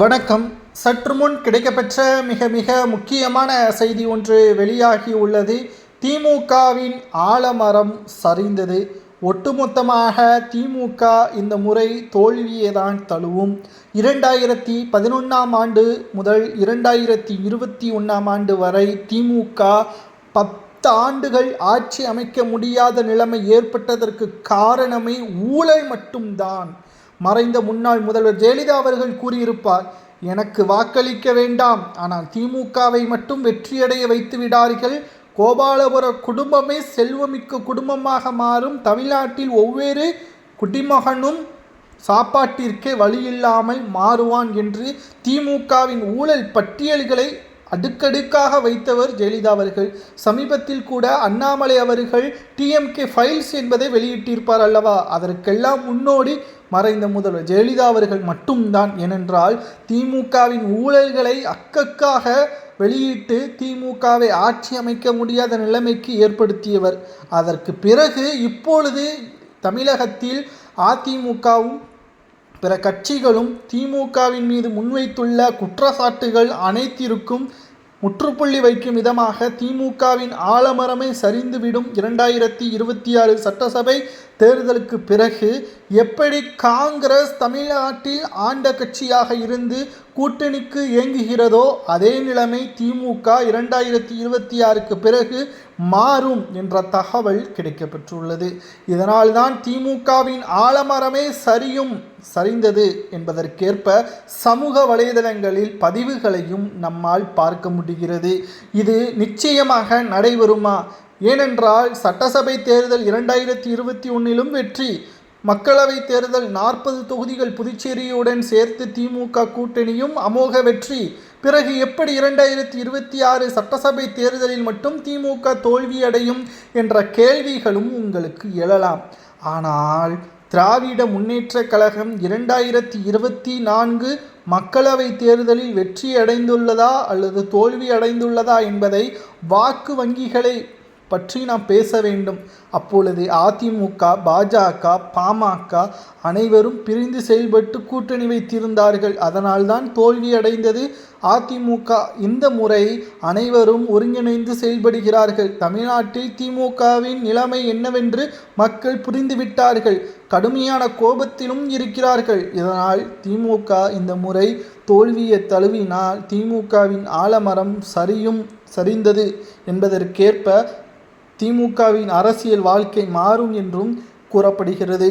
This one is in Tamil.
வணக்கம். சற்று முன் கிடைக்கப்பெற்ற மிக முக்கியமான செய்தி ஒன்று வெளியாகி உள்ளது. திமுகவின் ஆலமரம் சரிந்தது. ஒட்டுமொத்தமாக திமுக இந்த முறை தோல்வியேதான் தழுவும். 2011ஆம் ஆண்டு முதல் 2021ஆம் ஆண்டு வரை திமுக 10 ஆண்டுகள் ஆட்சி அமைக்க முடியாத நிலைமை ஏற்பட்டதற்கு காரணமே ஊழல் மட்டும்தான். மறைந்த முன்னாள் முதல்வர் ஜெயலலிதா அவர்கள் கூறியிருப்பார், எனக்கு வாக்களிக்க வேண்டாம், ஆனால் திமுகவை மட்டும் வெற்றியடைய வைத்து விடார்கள், கோபாலபுர குடும்பமே செல்வமிக்க குடும்பமாக மாறும், தமிழ்நாட்டில் ஒவ்வொரு குடிமகனும் சாப்பாட்டிற்கே வழியில்லாமல் மாறுவான் என்று திமுகவின் ஊழல் பட்டியல்களை அடுக்கடுக்காக வைத்தவர் ஜெயலலிதா அவர்கள். சமீபத்தில் கூட அண்ணாமலை அவர்கள் டிஎம்கே ஃபைல்ஸ் என்பதை வெளியிட்டிருப்பார் அல்லவா? அதற்கெல்லாம் முன்னோடி மறைந்த முதல்வர் ஜெயலலிதா அவர்கள் மட்டும்தான். ஏனென்றால் திமுகவின் ஊழல்களை அக்கக்காக வெளியிட்டு திமுகவை ஆட்சி அமைக்க முடியாத நிலைமைக்கு ஏற்படுத்தியவர். அதற்கு பிறகு இப்பொழுது தமிழகத்தில் அதிமுகவும் பிற கட்சிகளும் திமுகவின் மீது முன்வைத்துள்ள குற்றச்சாட்டுகள் அனைத்திற்கும் முற்றுப்புள்ளி வைக்கும் விதமாக திமுகவின் ஆலமரமே சரிந்துவிடும். 2026 சட்டசபை தேர்தலுக்கு பிறகு எப்படி காங்கிரஸ் தமிழ்நாட்டில் ஆண்ட கட்சியாக இருந்து கூட்டணிக்கு இயங்குகிறதோ அதே நிலைமை திமுக 2026க்கு பிறகு மாறும் என்ற தகவல் கிடைக்கப்பெற்றுள்ளது. இதனால்தான் திமுகவின் ஆலமரமே சரிந்தது என்பதற்கேற்ப சமூக வலைதளங்களில் பதிவுகளையும் நம்மால் பார்க்க முடிகிறது. இது நிச்சயமாக நடைபெறுமா? ஏனென்றால் சட்டசபை தேர்தல் 2021லும் வெற்றி, மக்களவை தேர்தல் 40 தொகுதிகள் புதுச்சேரியுடன் சேர்த்து திமுக கூட்டணியும் அமோக வெற்றி. பிறகு எப்படி 2026 சட்டசபை தேர்தலில் மட்டும் திமுக தோல்வியடையும் என்ற கேள்விகளும் உங்களுக்கு எழலாம். ஆனால் திராவிட முன்னேற்ற கழகம் 2024 மக்களவை தேர்தலில் வெற்றி அடைந்துள்ளதா அல்லது தோல்வி அடைந்துள்ளதா என்பதை வாக்கு வங்கிகளை பற்றி நாம் பேச வேண்டும். அப்பொழுது அதிமுக, பாஜக, பாமக அனைவரும் பிரிந்து செயல்பட்டு கூட்டணி வைத்திருந்தார்கள். அதனால்தான் தோல்வி அடைந்தது அதிமுக. இந்த முறை அனைவரும் ஒருங்கிணைந்து செயல்படுகிறார்கள். தமிழ்நாட்டில் திமுகவின் நிலைமை என்னவென்று மக்கள் புரிந்துவிட்டார்கள். கடுமையான கோபத்திலும் இருக்கிறார்கள். இதனால் திமுக இந்த முறை தோல்வியை தழுவினால் திமுகவின் ஆலமரம் சரிந்தது என்பதற்கேற்ப திமுகவின் அரசியல் வாழ்க்கை மாறும் என்றும் கூறப்படுகிறது.